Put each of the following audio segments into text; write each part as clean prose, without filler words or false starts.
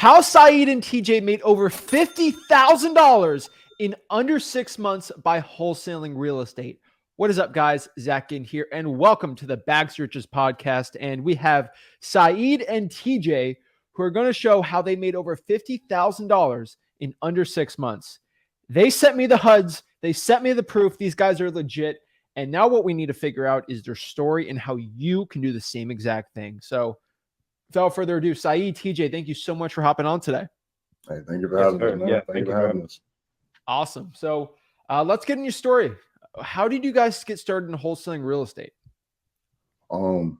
How Sayeed and TJ made over $50,000 in under 6 months by wholesaling real estate. What is up, guys? Zach Ginn here, and welcome to the Bags Riches podcast. And we have Sayeed and TJ who are going to show how they made over $50,000 in under 6 months. They sent me the HUDs. They sent me the proof. These guys are legit. And now what we need to figure out is their story and how you can do the same exact thing. So without further ado, Sayeed, TJ, thank you so much for hopping on today. Hey, thank you for having us, man. Yeah, thank you for having us. Awesome. So let's get in your story. How did you guys get started in wholesaling real estate? Well,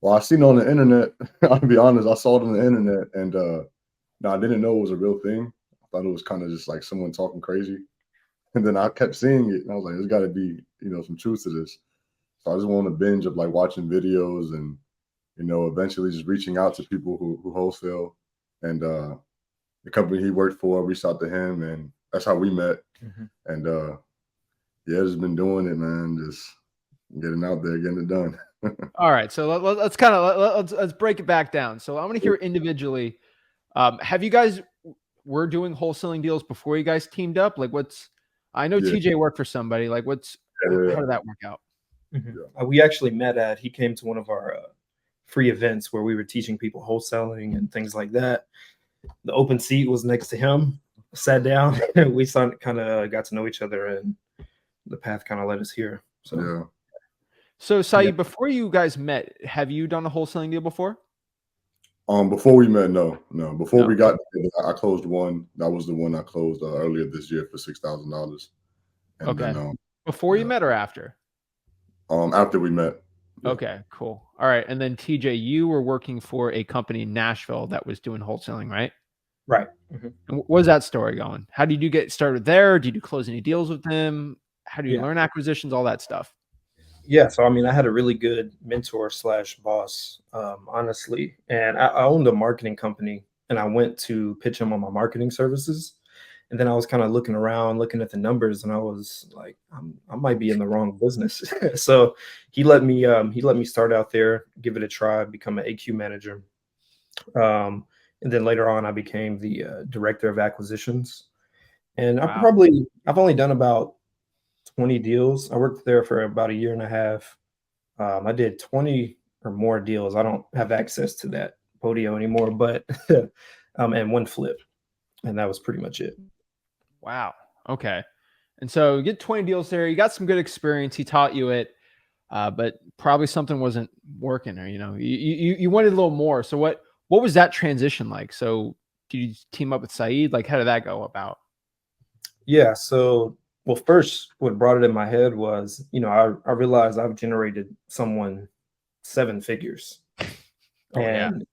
I seen it on the internet. I'll be honest, I saw it on the internet, and I didn't know it was a real thing. I thought it was kind of just like someone talking crazy. And then I kept seeing it, and I was like, there's got to be, some truth to this. So I just went on a binge of like watching videos and, eventually just reaching out to people who wholesale. And the company he worked for reached out to him, and that's how we met. Mm-hmm. And just been doing it, man. Just getting out there, getting it done. All right, so let's break it back down. So I want to hear individually. Have you guys were doing wholesaling deals before you guys teamed up? Like, I know TJ worked for somebody. Like, how did that work out? Mm-hmm. We actually met he came to one of our free events where we were teaching people wholesaling and things like that. The open seat was next to him. Sat down, and we kind of got to know each other, and the path kind of led us here. So, So Sayeed, before you guys met, have you done a wholesaling deal before? Before we met, no. Before we got together, I closed one. That was the one I closed earlier this year for $6,000. Okay. Then, before you met or after? After we met. Yeah. Okay, cool. All right. And then TJ, you were working for a company in Nashville that was doing wholesaling, right? Right. Mm-hmm. And what was that story going? How did you get started there? Did you close any deals with them? How do you learn acquisitions, all that stuff? Yeah. So, I had a really good mentor / boss, honestly. And I owned a marketing company, and I went to pitch him on my marketing services. And then I was kind of looking around, looking at the numbers, and I was like, I might be in the wrong business. So he let me start out there, give it a try, become an AQ manager. And then later on, I became the director of acquisitions. And I've only done about 20 deals. I worked there for about a year and a half. I did 20 or more deals. I don't have access to that Podio anymore, but and one flip. And that was pretty much it. Wow. Okay. And so you get 20 deals there. You got some good experience. He taught you it, but probably something wasn't working, or you wanted a little more. So what was that transition like? So did you team up with Sayeed? Like, how did that go about? Yeah. So, well, first, what brought it in my head was, I realized I've generated someone 7 figures. And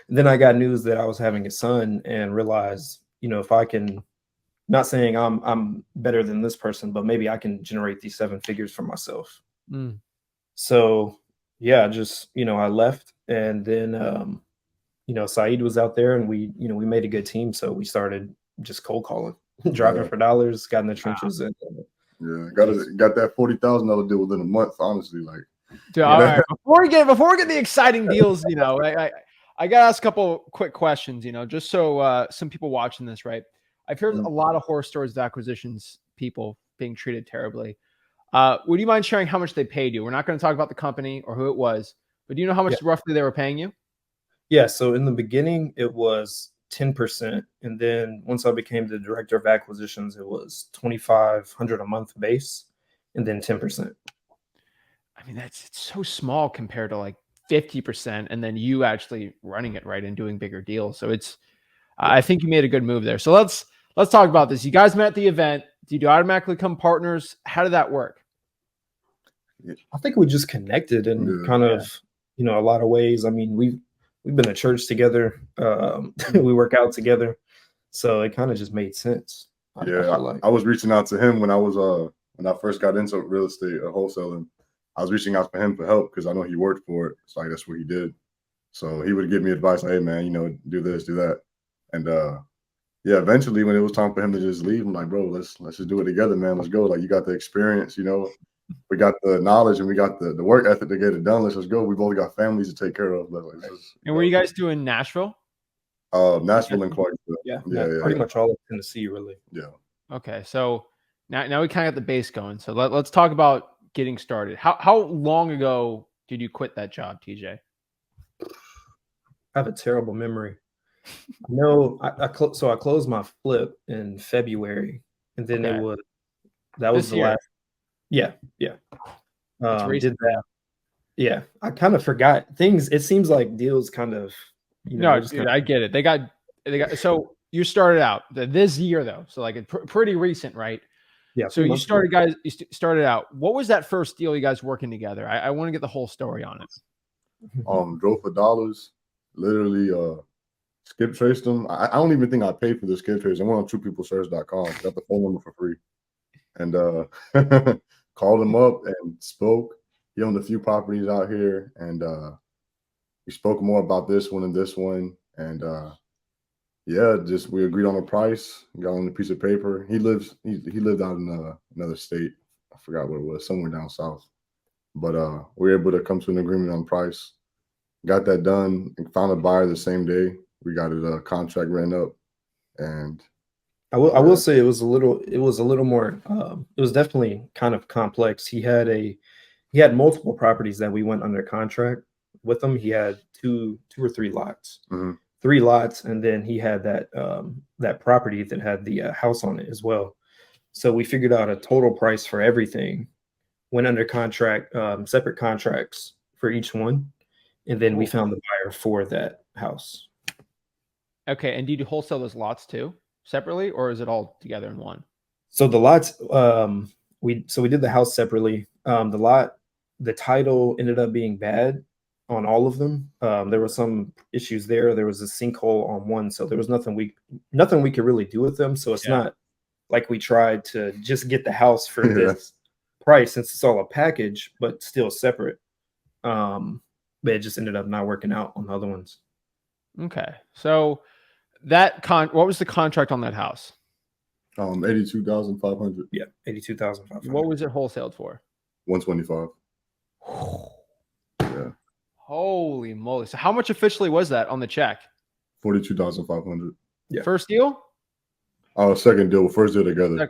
then I got news that I was having a son, and realized, if I can, not saying I'm better than this person, but maybe I can generate these 7 figures for myself. So yeah, just, I left, and then, Sayeed was out there, and we made a good team. So we started just cold calling, driving for dollars, got in the trenches. And got that $40,000 deal within a month, honestly. Like, dude, all right. Before we get the exciting deals, I got to ask a couple quick questions, just so some people watching this, right? I've heard a lot of horror stories of acquisitions, people being treated terribly. Would you mind sharing how much they paid you? We're not going to talk about the company or who it was, but do you know how much roughly they were paying you? Yeah. So in the beginning, it was 10. And then once I became the director of acquisitions, it was $2,500 a month base, and then 10%. It's so small compared to like 50%, and then you actually running it, right, and doing bigger deals. So I think you made a good move there. So let's talk about this. You guys met at the event. Did you automatically become partners? How did that work? I think we just connected in kind of, a lot of ways. We've been to church together. We work out together. So it kind of just made sense. I was reaching out to him when I first got into real estate wholesaling. I was reaching out for him for help because I know he worked for it. So that's what he did. So he would give me advice, like, hey man, do this, do that. And eventually when it was time for him to just leave, I'm like, bro, let's just do it together, man. Let's go. Like, you got the experience, we got the knowledge, and we got the work ethic to get it done. Let's just go. We both got families to take care of. And were you guys doing Nashville? Nashville and Clarksville. Yeah, Yeah. pretty much all of Tennessee, really. Yeah. Okay, so now we kind of got the base going. So let's talk about getting started. How long ago did you quit that job, TJ? I have a terrible memory. No, I closed my flip in February, and then Okay. that was This the year. last. Yeah. It's recent. Did that. Yeah, I kind of forgot things. It seems like deals kind of, No, just dude, I get it. They got. So you started out this year though, so like pretty recent, right? yeah. So you started, guys. You started out. What was that first deal you guys working together? I want to get the whole story on it. Drove for dollars, literally skip traced them. I don't even think I paid for the skip trace. I went on truepeoplesearch.com, got the phone number for free, and called him up and spoke. He owned a few properties out here, and we spoke more about this one and this one, and yeah, just we agreed on a price, got on a piece of paper. He lived out in another state. I forgot what it was, somewhere down south. But we were able to come to an agreement on price. Got that done and found a buyer the same day. We got it contract written up, and I will say it was a little more. It was definitely kind of complex. He had multiple properties that we went under contract with him. He had two or three lots. Mm-hmm. 3 lots, and then he had that property that had the house on it as well. So we figured out a total price for everything, went under contract, separate contracts for each one, and then we found the buyer for that house. Okay, and did you wholesale those lots too separately, or is it all together in one? So the lots, we did the house separately. The title ended up being bad on all of them. There were some issues there. There was a sinkhole on one, so there was nothing we could really do with them. So it's not like we tried to just get the house for this price, since it's all a package, but still separate. But it just ended up not working out on the other ones. Okay, so what was the contract on that house? $82,500. Yeah, $82,500. What was it wholesaled for? $125. Yeah. Holy moly! So how much officially was that on the check? $42,500. Yeah. First deal? Second deal. First deal together.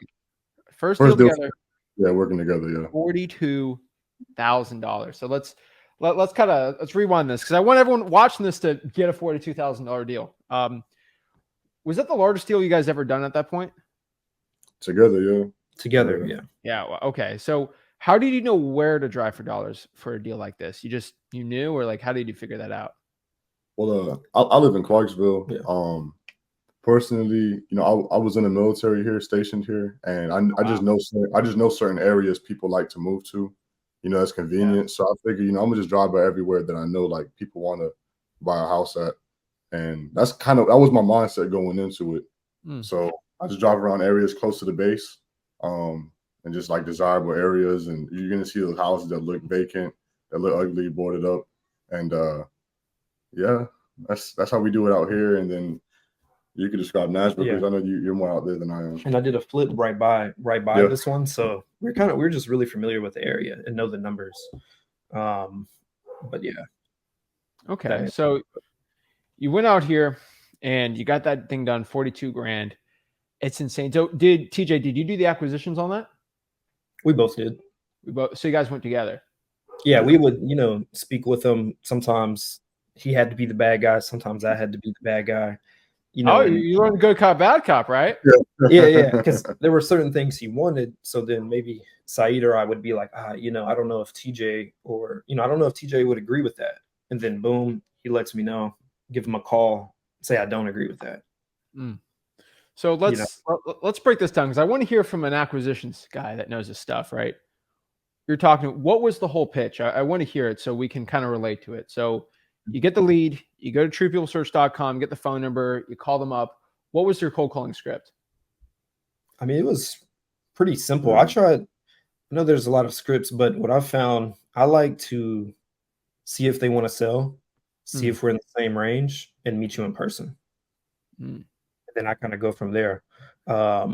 First deal together. Yeah, working together. Yeah. $42,000. So let's rewind this, because I want everyone watching this to get a $42,000 deal. Was that the largest deal you guys ever done at that point? Together, yeah. Together, yeah. Yeah. Okay. So how did you know where to drive for dollars for a deal like this? You knew, or like, how did you figure that out? Well, I live in Clarksville. Yeah. Personally, I was in the military here, stationed here, and I just know certain areas people like to move to. That's convenient. Yeah. So I figure, I'm gonna just drive by everywhere that I know like people want to buy a house at, and that was my mindset going into it. So I just drive around areas close to the base, and just like desirable areas, and you're gonna see those houses that look vacant, that look ugly, boarded up, and yeah, that's how we do it out here. And then you could describe Nashville, because I know you're more out there than I am. And I did a flip right by this one, so we're just really familiar with the area and know the numbers. But yeah. Okay, so you went out here and you got that thing done, 42 grand. It's insane. So did you do the acquisitions on that? We both did. So you guys went together? Yeah, we would, speak with him. Sometimes he had to be the bad guy. Sometimes I had to be the bad guy. You learned good cop, bad cop, right? Yeah. Because there were certain things he wanted. So then maybe Sayeed or I would be like, I don't know if TJ would agree with that. And then boom, he lets me know, give him a call, say I don't agree with that. So let's break this down, because I want to hear from an acquisitions guy that knows his stuff, right? You're talking, what was the whole pitch? I want to hear it so we can kind of relate to it. So you get the lead, you go to truepeoplesearch.com, get the phone number, you call them up. What was your cold calling script? I mean, it was pretty simple. I know there's a lot of scripts, but what I've found, I like to see if they want to sell, see if we're in the same range, and meet you in person. And then I kind of go from there. But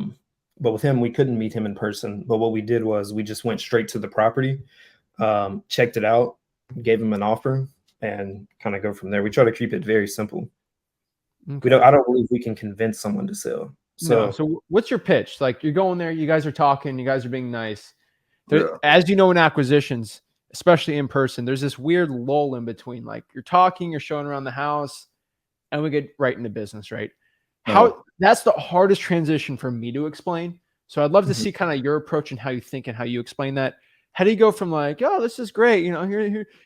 with him, we couldn't meet him in person. But what we did was we just went straight to the property, checked it out, gave him an offer, and kind of go from there. We try to keep it very simple. Okay. I don't believe we can convince someone to sell. So what's your pitch? Like, you're going there, you guys are talking, you guys are being nice. Yeah. As you know, in acquisitions, especially in person, there's this weird lull in between. Like, you're talking, you're showing around the house, and we get right into business, right? That's the hardest transition for me to explain. So I'd love to see kind of your approach and how you think and how you explain that. How do you go from like, oh, this is great,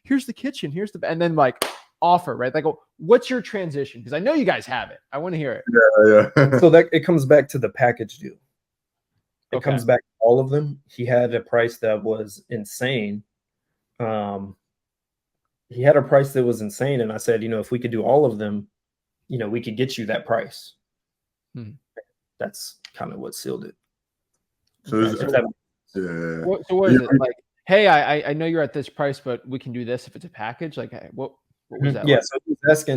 here's the kitchen, and then like offer, right? Like, what's your transition? Because I know you guys have it. I want to hear it. Yeah. So that it comes back to the package deal. It Okay. comes back to all of them. He had a price that was insane. He had a price that was insane, and I said, if we could do all of them, we could get you that price. That's kind of what sealed it. So what is it like? Hey, I know you're at this price, but we can do this if it's a package. Like, what was that? Yeah. Like? So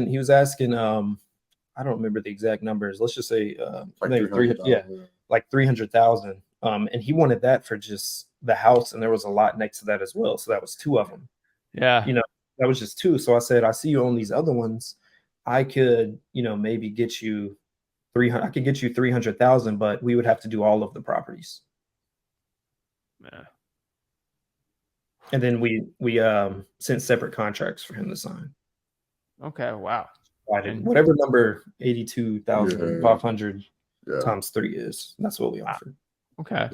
he was asking. I don't remember the exact numbers. Let's just say like maybe 300. Yeah, like 300,000. And he wanted that for just the house, and there was a lot next to that as well. So that was two of them. Yeah. That was just two. So I said, I see you own these other ones. I could, maybe get you 300. I could get you 300,000, but we would have to do all of the properties. Yeah. And then we sent separate contracts for him to sign. Okay. Wow. Whatever number 82,500 times 3 is. That's what we offered. Okay.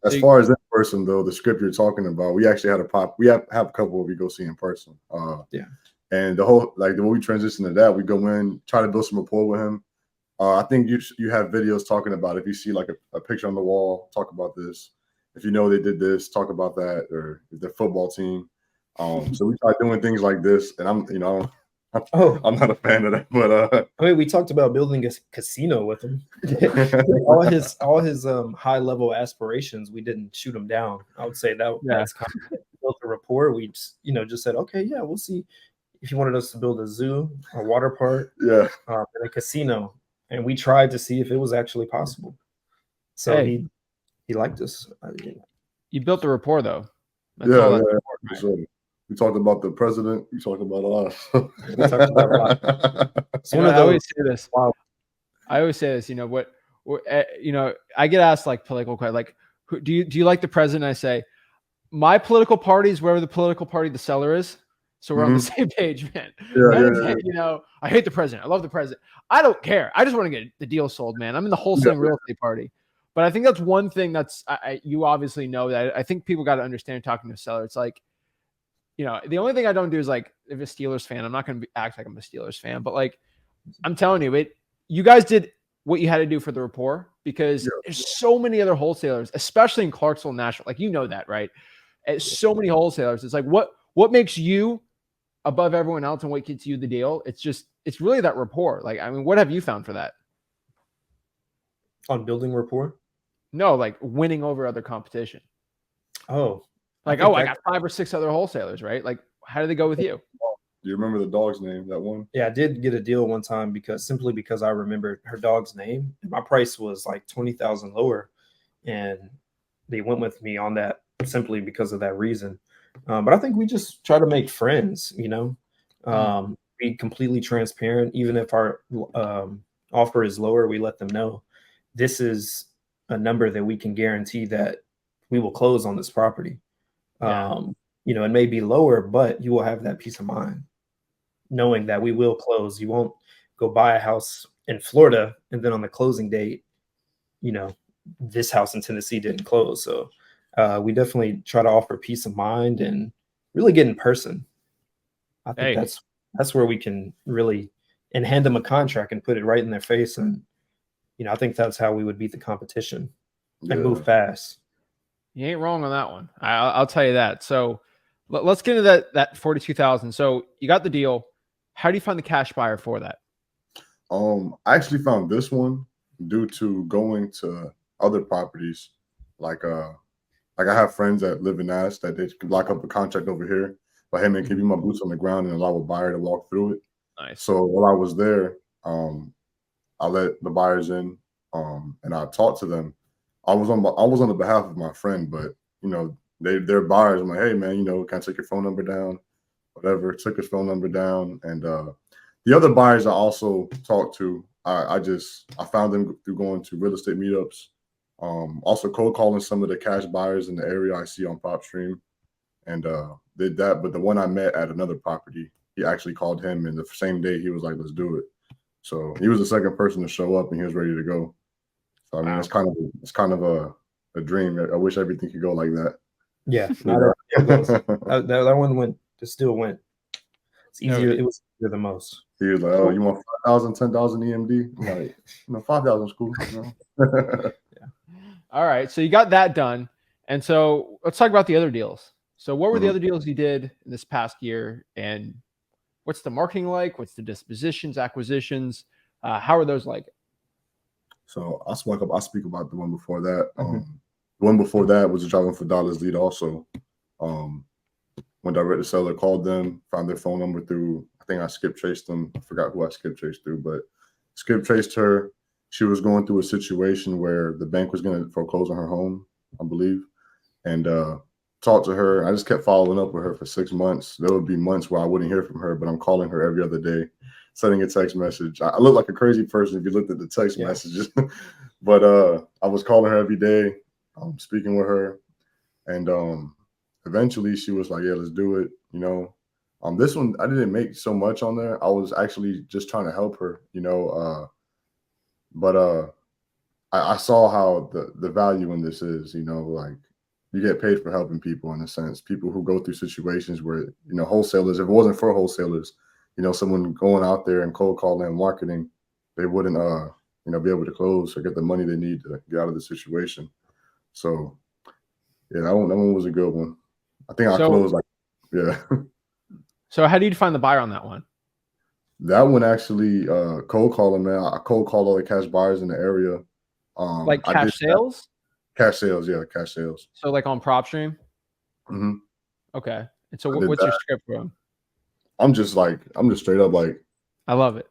As far as in person though, the script you're talking about, we actually had we have a couple we go see in person. And the whole the way we transition to that, we go in, try to build some rapport with him. I think you have videos talking about if you see like a picture on the wall, talk about this. If you know they did this, talk about that, or the football team. So we try doing things like this, and I'm not a fan of that, but I mean, we talked about building a casino with him. all his high level aspirations, we didn't shoot him down. I would say that's kind of built a rapport. We just said, okay, yeah, we'll see if you wanted us to build a zoo, a water park, and a casino, and we tried to see if it was actually possible. So he liked us. You built the rapport, though. That's all that's important, right? Sure. We talked about the president. We talked about a lot. We talked about a lot. I always say this. Wow. I always say this. I get asked like political questions, like, do you like the president? I say, my political party is wherever the political party the seller is. So we're on the same page, man. I hate the president. I love the president. I don't care. I just want to get the deal sold, man. I'm in the wholesaling real estate party. But I think that's one thing that's you obviously know that I think people got to understand talking to a seller. It's like, the only thing I don't do is like, if a Steelers fan, I'm not going to act like I'm a Steelers fan, but like, I'm telling you, you guys did what you had to do for the rapport, because there's so many other wholesalers, especially in Clarksville, Nashville. Like, that, right? So many wholesalers. It's like, what makes you above everyone else and what gets you the deal? It's really that rapport. Like, I mean, what have you found for that? On building rapport? No, like winning over other competition. Oh. I got 5 or 6 other wholesalers, right? Like, how did they go with you? Do you remember the dog's name, that one? Yeah, I did get a deal one time because I remembered her dog's name. My price was like 20,000 lower, and they went with me on that simply because of that reason. But I think we just try to make friends, be completely transparent. Even if our offer is lower, we let them know this is a number that we can guarantee that we will close on this property. It may be lower, but you will have that peace of mind knowing that we will close. You won't go buy a house in Florida and then on the closing date, this house in Tennessee didn't close. So we definitely try to offer peace of mind and really get in person. I think that's where we can really, and hand them a contract and put it right in their face. And, I think that's how we would beat the competition and move fast. You ain't wrong on that one. I'll tell you that. So let's get into that 42,000. So you got the deal. How do you find the cash buyer for that? I actually found this one due to going to other properties. Like I have friends that live in Nash that they can lock up a contract over here. But hey, man, can you be my boots on the ground and allow a buyer to walk through it? Nice. So while I was there, I let the buyers in, and I talked to them. I was on the behalf of my friend, but they're buyers. I'm like, hey man, can I take your phone number down? Whatever. Took his phone number down, and the other buyers I also talked to, I found them through going to real estate meetups. Also cold calling some of the cash buyers in the area I see on PropStream, and did that. But the one I met at another property, he actually called him, and the same day he was like, "Let's do it." So he was the second person to show up, and he was ready to go. So I mean, it's kind of a dream. I wish everything could go like that. Yeah, that one went. It still went. It's easier. It was easier than most. He was like, "Oh, you want 5,000, 10,000 EMD?" I'm like, "No, 5,000 is cool." Yeah. All right, so you got that done, and so let's talk about the other deals. So what were the other deals you did in this past year, and what's the marketing like? What's the dispositions, acquisitions? How are those like? So I speak about the one before that. The one before that was a driving for dollars lead also. When direct to seller called them, found their phone number through, I think I skip traced them. I forgot who I skip traced through, but skip traced her. She was going through a situation where the bank was going to foreclose on her home, I believe, and talked to her. I just kept following up with her for 6 months. There would be months where I wouldn't hear from her, but I'm calling her every other day, sending a text message. I look like a crazy person if you looked at the text messages, but I was calling her every day, speaking with her, and eventually she was like, "Yeah, let's do it." You know, this one I didn't make so much on there. I was actually just trying to help her, you know, but I saw how the value in this is, you know, like you get paid for helping people in a sense, people who go through situations where, you know, wholesalers, if it wasn't for wholesalers, you know, someone going out there and cold calling and marketing, they wouldn't, you know, be able to close or get the money they need to get out of the situation. So yeah, that one was a good one. I think I closed like, yeah. So how do you find the buyer on that one? That one actually, cold calling, man. I cold called all the cash buyers in the area. Like cash sales? Cash sales, yeah, cash sales. So like on PropStream? Mm-hmm. Okay. And so what's your script for them? I'm just straight up like, I love it.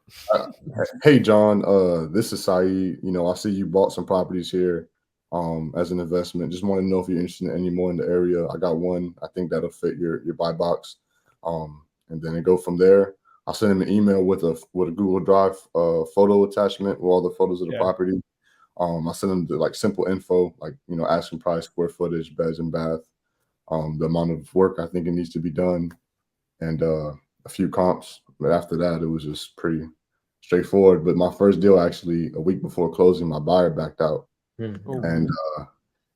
Hey John, this is Sayeed. You know, I see you bought some properties here as an investment. Just want to know if you're interested in any more in the area. I got one. I think that'll fit your buy box. And then it go from there. I'll send him an email with a Google Drive photo attachment with all the photos of the property. I send them the like simple info, like, you know, asking price, square footage, beds and bath, the amount of work I think it needs to be done, and a few comps. But after that, it was just pretty straightforward. But my first deal, actually, a week before closing, my buyer backed out, and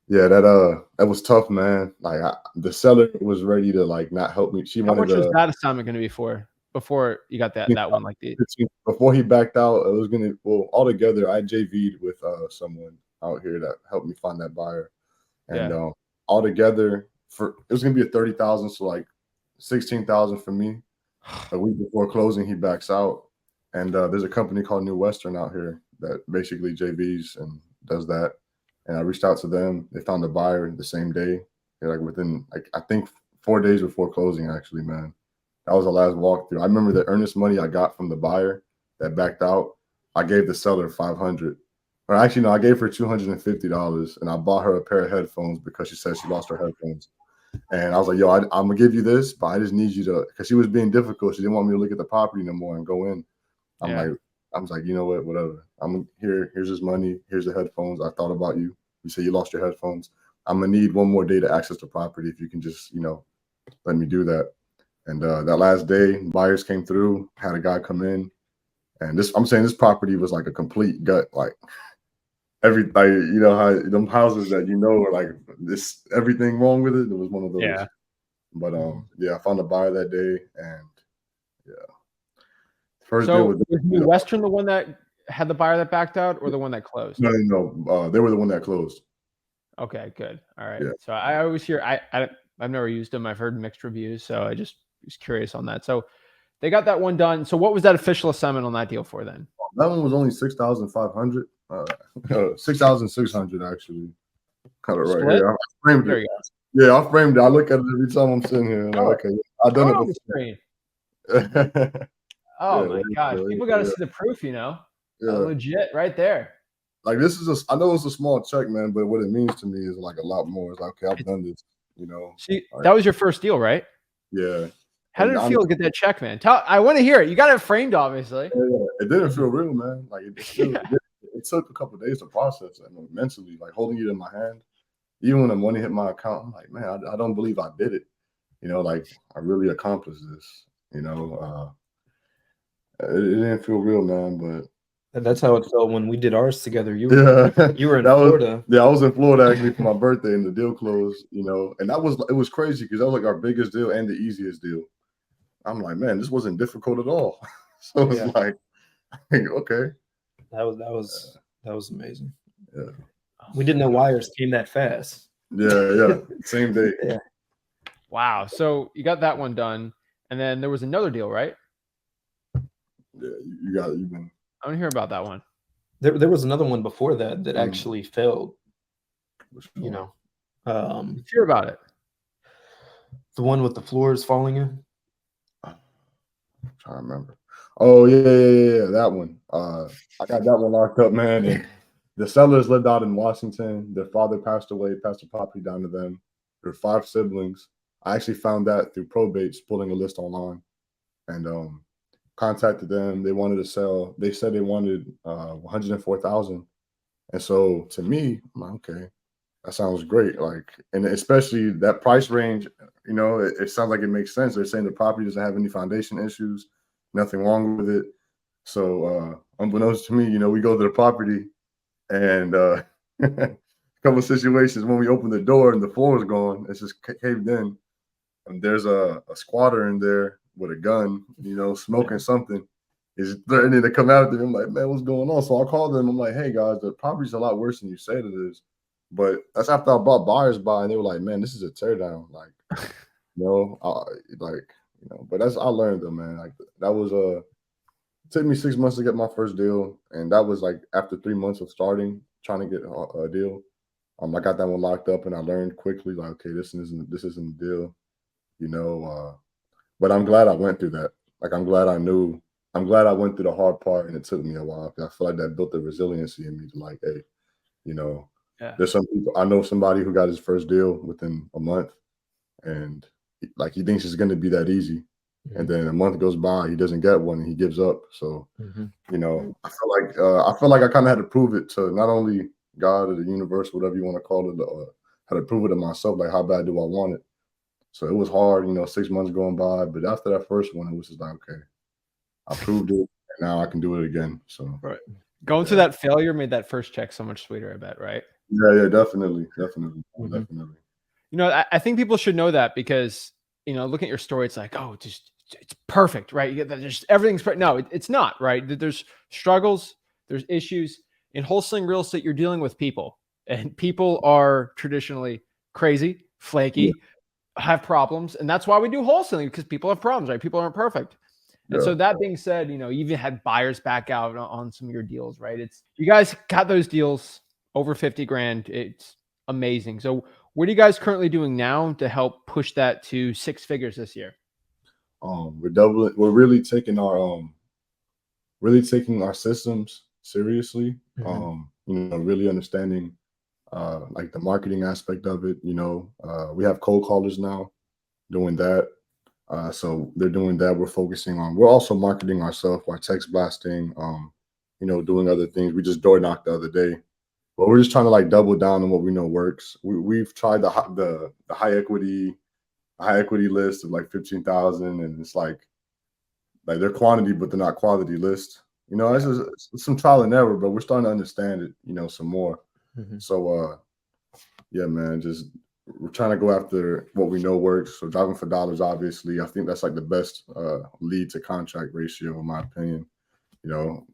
yeah, that was tough, man. Like the seller was ready to like not help me. She How wanted much was that assignment going to be for before you got that one? Like before he backed out, it was altogether. I JV'd with someone out here that helped me find that buyer, and altogether it was gonna be a 30,000, so like 16,000 for me. A week before closing, he backs out, and there's a company called New Western out here that basically JVs and does that. And I reached out to them. They found a buyer the same day. They're like within I think 4 days before closing. Actually, man, that was the last walkthrough. I remember the earnest money I got from the buyer that backed out. I gave the seller $500, or actually no, I gave her $250, and I bought her a pair of headphones because she said she lost her headphones. And I was like, "Yo, I'm gonna give you this, but I just need you to," because she was being difficult. She didn't want me to look at the property no more and go in. I was like, you know what, whatever. I'm here. Here's this money. Here's the headphones. I thought about you. You say you lost your headphones. I'm gonna need one more day to access the property. If you can just, you know, let me do that. And that last day, buyers came through. Had a guy come in, and I'm saying this property was like a complete gut. Like you know how them houses that you know are like this, everything wrong with it. It was one of those. Yeah. But I found a buyer that day, and first deal was New Western the one that had the buyer that backed out, or the one that closed? No, they were the one that closed. Okay, good. All right. Yeah. So I always hear I've never used them. I've heard mixed reviews, so I just was curious on that. So they got that one done. So what was that official assignment on that deal for then? That one was only 6,500, 6,600 actually. Cut it right here. I framed it. Yeah, I framed it. I look at it every time I'm sitting here. And okay, I've done it before. Oh my gosh, people got to see the proof, you know. Legit, right there. Like this is I know it's a small check, man, but what it means to me is like a lot more. It's like, okay, I've done this, you know. See, that was your first deal, right? Yeah. How did it feel to get that check, man? I want to hear it. You got it framed, obviously. Yeah, it didn't feel real, man. Like it took a couple of days to process it, mentally, like holding it in my hand. Even when the money hit my account, I'm like, man, I don't believe I did it. Like I really accomplished this. It didn't feel real, man, but. And that's how it felt when we did ours together. You were in Florida. I was in Florida actually for my birthday, and the deal closed. And it was crazy because that was like our biggest deal and the easiest deal. I'm like, man, this wasn't difficult at all. So it's like, okay. That was amazing. Yeah. We didn't know wires came that fast. Yeah. Same day. Yeah. Wow. So you got that one done, and then there was another deal, right? Yeah, you got it. I want to hear about that one. There was another one before that actually failed. Let's hear about it. The one with the floors falling in. I'm trying to remember. Oh yeah, that one. I got that one locked up, man. And the sellers lived out in Washington. Their father passed away, passed the property down to them. There were 5 siblings. I actually found that through probates, pulling a list online, and contacted them. They wanted to sell. They said they wanted $104,000, and so to me, I'm like, okay, that sounds great. Like, and especially that price range, it sounds like it makes sense. They're saying the property doesn't have any foundation issues, nothing wrong with it. So, unbeknownst to me, we go to the property, and a couple of situations when we open the door and the floor is gone, it's just caved in, and there's a squatter in there with a gun, smoking something. He's threatening to come after me. I'm like, man, what's going on? So I called them. I'm like, hey guys, the property's a lot worse than you said it is. But that's after I brought buyers by, and they were like, man, this is a teardown. Like, but that's, I learned though, man. Like that was it took me 6 months to get my first deal. And that was like after 3 months of trying to get a deal. I got that one locked up, and I learned quickly, like, okay, this isn't the deal, but I'm glad I went through that. Like, I'm glad I went through the hard part, and it took me a while. I feel like that built the resiliency in me to, like, hey, there's some people. I know somebody who got his first deal within a month, and like he thinks it's going to be that easy, and then a month goes by, he doesn't get one, and he gives up. So, I feel like I kind of had to prove it to not only God or the universe, whatever you want to call it, had to prove it to myself. Like, how bad do I want it? So it was hard, 6 months going by. But after that first one, it was just like, okay, I proved it, and now I can do it again. So going through that failure made that first check so much sweeter, I bet, right? Yeah, definitely. I think people should know that because, looking at your story, it's like, oh, it's perfect, right? Just everything's no, it's not, right? There's struggles, there's issues. In wholesaling real estate, you're dealing with people, and people are traditionally crazy, flaky, have problems, and that's why we do wholesaling, because people have problems, right? People aren't perfect. And so that being said, you even had buyers back out on some of your deals, right? You guys got those deals over 50 grand. It's amazing. So what are you guys currently doing now to help push that to 6 figures this year? We're really taking our systems seriously. Really understanding like the marketing aspect of it. We have cold callers now doing that. So they're doing that. We're also marketing ourselves by text blasting, doing other things. We just door knocked the other day, but we're just trying to like double down on what we know works. We've tried the high equity list of like 15,000, and it's like they're quantity, but they're not quality list. It's some trial and error, but we're starting to understand it, some more. So, yeah, man, we're trying to go after what we know works. So driving for dollars, obviously, I think that's like the best lead to contract ratio, in my opinion.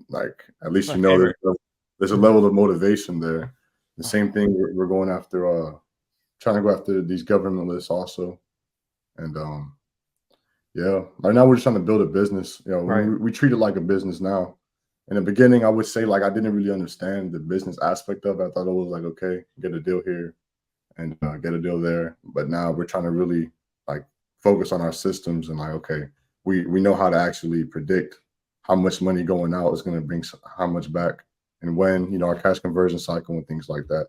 Like at least there's a level of motivation there. The same thing we're going after, trying to go after these government lists also, and right now we're just trying to build a business. We treat it like a business now. In the beginning, I would say like I didn't really understand the business aspect of it. I thought it was like, okay, get a deal here and get a deal there. But now we're trying to really like focus on our systems and like, okay, we know how to actually predict how much money going out is going to bring how much back, and when, our cash conversion cycle and things like that.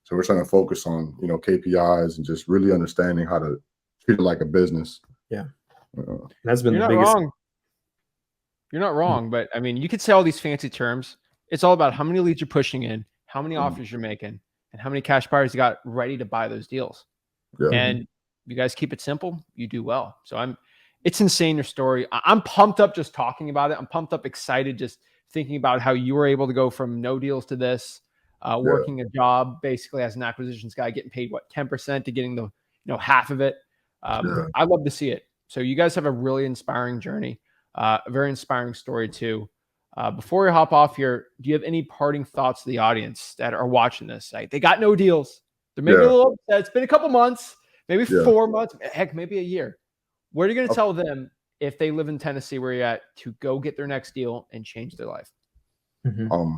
So we're trying to focus on, KPIs and just really understanding how to treat it like a business. Yeah. That's been the biggest. You're not wrong, but I mean, you could say all these fancy terms. It's all about how many leads you're pushing in, how many offers you're making, and how many cash buyers you got ready to buy those deals. Yeah. And you guys keep it simple, you do well. So it's insane, your story. I'm pumped up just talking about it. I'm pumped up, excited, just thinking about how you were able to go from no deals to this, working a job basically as an acquisitions guy, getting paid 10% to getting the half of it. I love to see it. So you guys have a really inspiring journey, a very inspiring story too. Before we hop off here, do you have any parting thoughts to the audience that are watching this? Like, they got no deals. They're maybe a little upset. It's been a couple months, maybe 4 months, heck, maybe a year. What are you going to tell them if they live in Tennessee where you're at to go get their next deal and change their life? I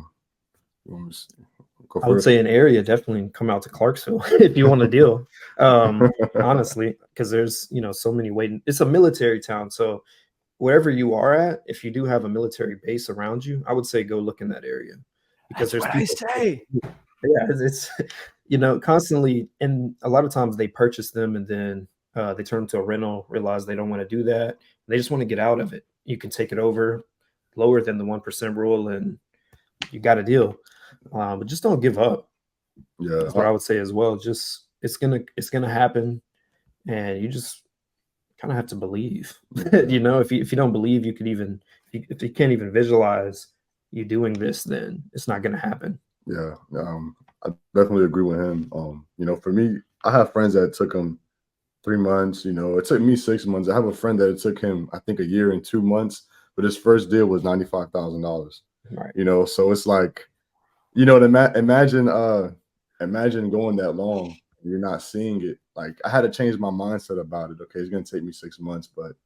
would say an area, definitely come out to Clarksville if you want a deal. Honestly, because there's so many waiting. It's a military town, so wherever you are at, if you do have a military base around you, I would say go look in that area, because that's what I say. Yeah, it's constantly, and a lot of times they purchase them and then they turn them to a rental, realize they don't want to do that. They just want to get out of it. You can take it over lower than the 1% rule and you got a deal. But just don't give up. Yeah, that's what I would say as well. Just it's gonna happen, and you just kind of have to believe. If you don't believe, if you can't even visualize you doing this, then it's not gonna happen. Yeah, I definitely agree with him. For me, I have friends that took him 3 months. It took me 6 months. I have a friend that it took him, I think, 1 year and 2 months, but his first deal was $95,000. Right. So it's like, imagine going that long and you're not seeing it. Like, I had to change my mindset about it. Okay, it's gonna take me 6 months, but at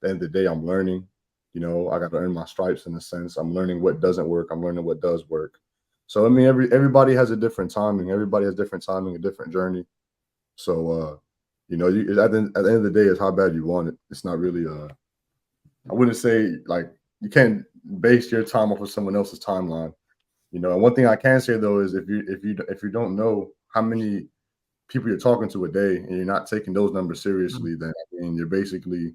the end of the day, I'm learning. I got to earn my stripes in a sense. I'm learning what doesn't work. I'm learning what does work. So I mean, everybody has a different timing. Everybody has different timing, a different journey. So at the end of the day, it's how bad you want it. It's not really I wouldn't say, like, you can't base your time off of someone else's timeline. And one thing I can say though is if you don't know how many people you're talking to a day and you're not taking those numbers seriously, then I mean, you're basically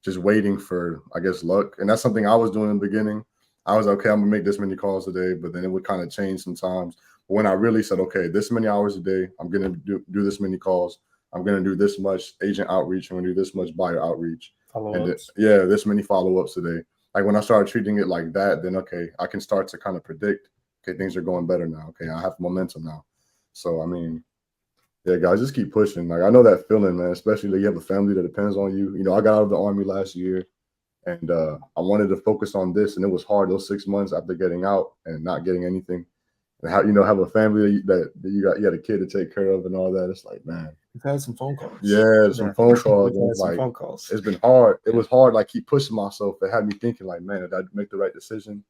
just waiting for, I guess, luck. And that's something I was doing in the beginning. I was okay, I'm gonna make this many calls a day, but then it would kind of change sometimes. But when I really said, okay, this many hours a day, I'm gonna do this many calls, I'm gonna do this much agent outreach, I'm gonna do this much buyer outreach, this many follow-ups a day. Like, when I started treating it like that, then okay, I can start to kind of predict, okay, things are going better now. Okay, I have momentum now. So I mean, yeah, guys, just keep pushing. Like, I know that feeling, man, especially that you have a family that depends on you. I got out of the Army last year. And I wanted to focus on this, and it was hard those 6 months after getting out and not getting anything. And have a family that you had a kid to take care of and all that. It's like, man, we've had some phone calls. Yeah, some phone calls. We've had some phone calls. It's been hard. It was hard. Like, keep pushing myself. It had me thinking, like, man, did I make the right decision?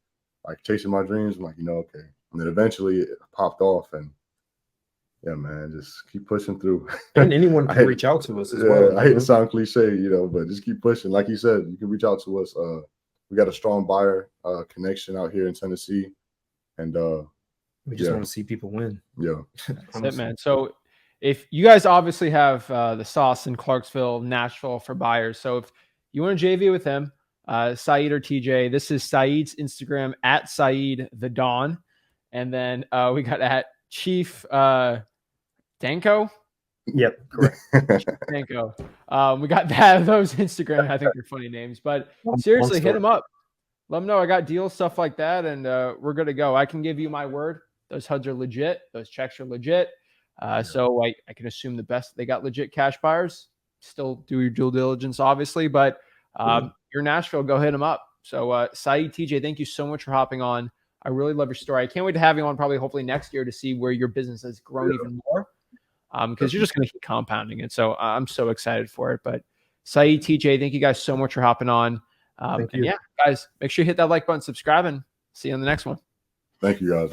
Like, chasing my dreams. I'm like, okay. And then eventually it popped off, and yeah, man, just keep pushing through. And anyone can reach out to us as well. I hate to sound cliche, but just keep pushing. Like you said, you can reach out to us. We got a strong buyer connection out here in Tennessee, and we just want to see people win. Yeah, that's it, man. So if you guys obviously have the sauce in Clarksville, Nashville for buyers, so if you want to JV with him, Sayeed or TJ, this is Sayeed's Instagram at Sayeed the Don, and then we got at Chief Danko. Yep, correct. Danko. We got those Instagram. I think they're funny names, but seriously, hit them up. Let them know I got deals, stuff like that, and we're good to go. I can give you my word. Those HUDs are legit. Those checks are legit. So I can assume the best. They got legit cash buyers. Still do your due diligence, obviously, but you're Nashville, go hit them up. So Sayeed, TJ, thank you so much for hopping on. I really love your story. I can't wait to have you on probably hopefully next year to see where your business has grown even more, because you're just going to keep compounding it. So I'm so excited for it. But Sayeed, TJ, thank you guys so much for hopping on. And yeah, guys, make sure you hit that like button, subscribe, and see you on the next one. Thank you, guys.